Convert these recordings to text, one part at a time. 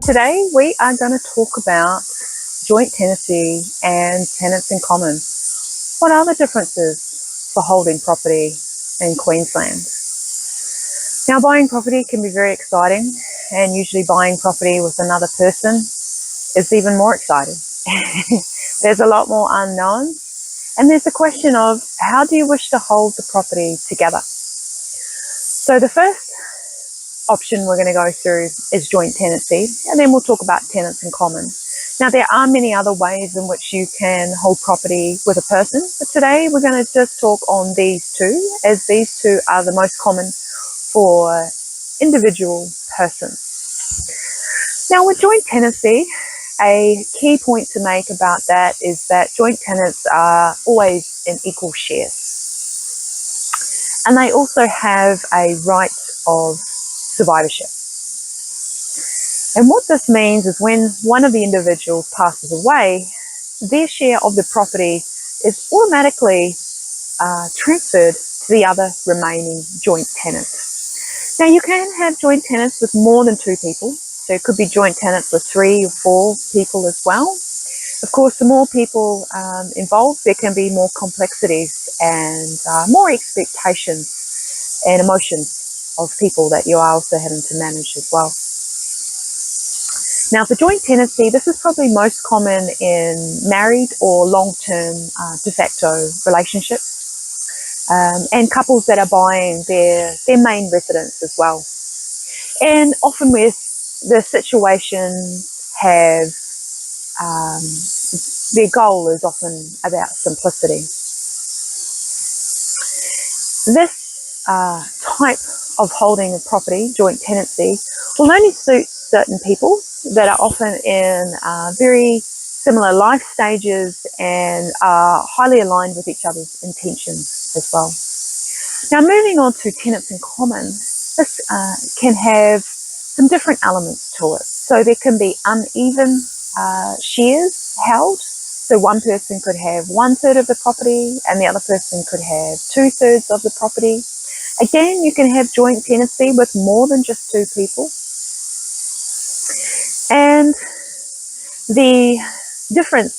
Today we are going to talk about joint tenancy and tenants in common. What are the differences for holding property in Queensland? Now, buying property can be very exciting, and usually buying property with another person is even more exciting. There's a lot more unknowns, and there's the question of how do you wish to hold the property together? So the first option we're going to go through is joint tenancy, and then we'll talk about tenants in common. Now, there are many other ways in which you can hold property with a person, but today we're going to just talk on these two, as these two are the most common for individual persons. Now, with joint tenancy, a key point to make about that is that joint tenants are always in equal shares, and they also have a right of survivorship. And what this means is when one of the individuals passes away, their share of the property is automatically transferred to the other remaining joint tenant. Now, you can have joint tenants with more than two people, so it could be joint tenants with 3 or 4 people as well. Of course, the more people involved, there can be more complexities and more expectations and emotions of people that you are also having to manage as well. Now, for joint tenancy, this is probably most common in married or long-term de facto relationships, and couples that are buying their main residence as well. And often with the situation have their goal is often about simplicity. This type of holding of property, joint tenancy, will only suit certain people that are often in very similar life stages and are highly aligned with each other's intentions as well. Now, moving on to tenants in common, this can have some different elements to it. So there can be uneven shares held. So one person could have 1/3 of the property and the other person could have 2/3 of the property. Again, you can have joint tenancy with more than just 2 people. And the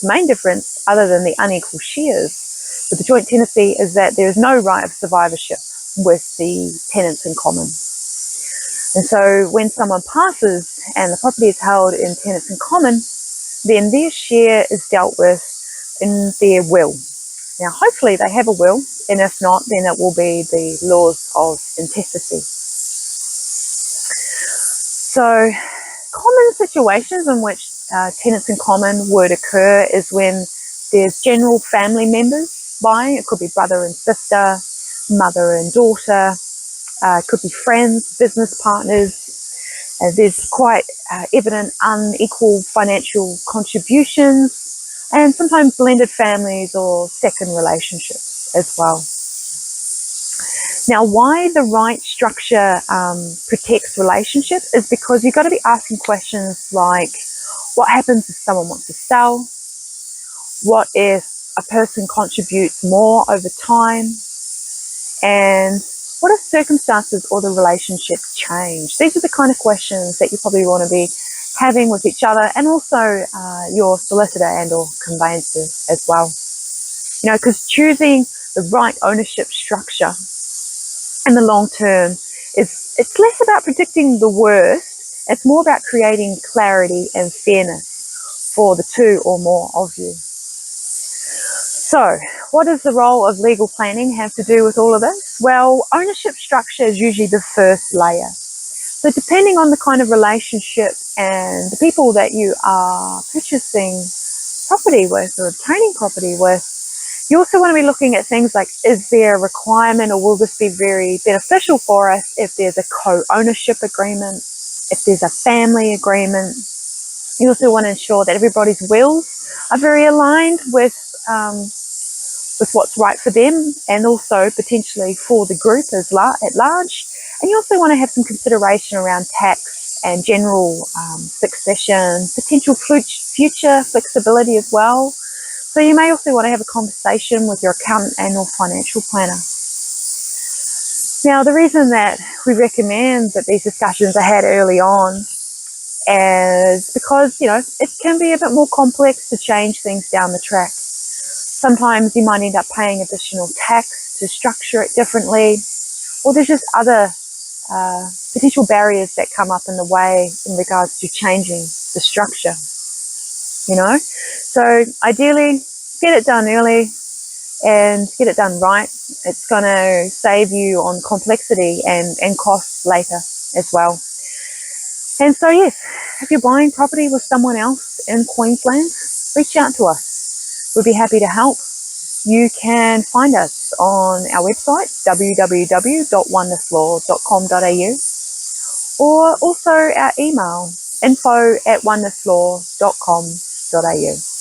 main difference, other than the unequal shares with the joint tenancy, is that there is no right of survivorship with the tenants in common. And so when someone passes and the property is held in tenants in common, then their share is dealt with in their will. Now, hopefully they have a will, and if not, then it will be the laws of intestacy. So common situations in which tenants in common would occur is when there's general family members buying. It could be brother and sister, mother and daughter, it could be friends, business partners. There's quite evident unequal financial contributions, and sometimes blended families or second relationships as well. Now, why the right structure protects relationship is because you've got to be asking questions like, what happens if someone wants to sell? What if a person contributes more over time? And what if circumstances or the relationship change? These are the kind of questions that you probably want to be having with each other, and also your solicitor and or conveyancer as well. You know, because choosing the right ownership structure in the long term it's less about predicting the worst, it's more about creating clarity and fairness for the 2 or more of you. So, what does the role of legal planning have to do with all of this? Well, ownership structure is usually the first layer. So depending on the kind of relationship and the people that you are purchasing property with or obtaining property with, you also want to be looking at things like, is there a requirement, or will this be very beneficial for us if there's a co-ownership agreement, if there's a family agreement. You also want to ensure that everybody's wills are very aligned with what's right for them, and also potentially for the group at large. And you also want to have some consideration around tax and general succession, potential future flexibility as well. So you may also want to have a conversation with your accountant and or financial planner. Now, the reason that we recommend that these discussions are had early on as because, it can be a bit more complex to change things down the track. Sometimes you might end up paying additional tax to structure it differently, or there's just other potential barriers that come up in the way in regards to changing the structure, So ideally, get it done early and get it done right. It's going to save you on complexity and costs later as well. And so, yes, if you're buying property with someone else in Queensland, reach out to us. We'd be happy to help. You can find us on our website, www.onennesslaw.com.au, or also our email, info@onennesslaw.com.au.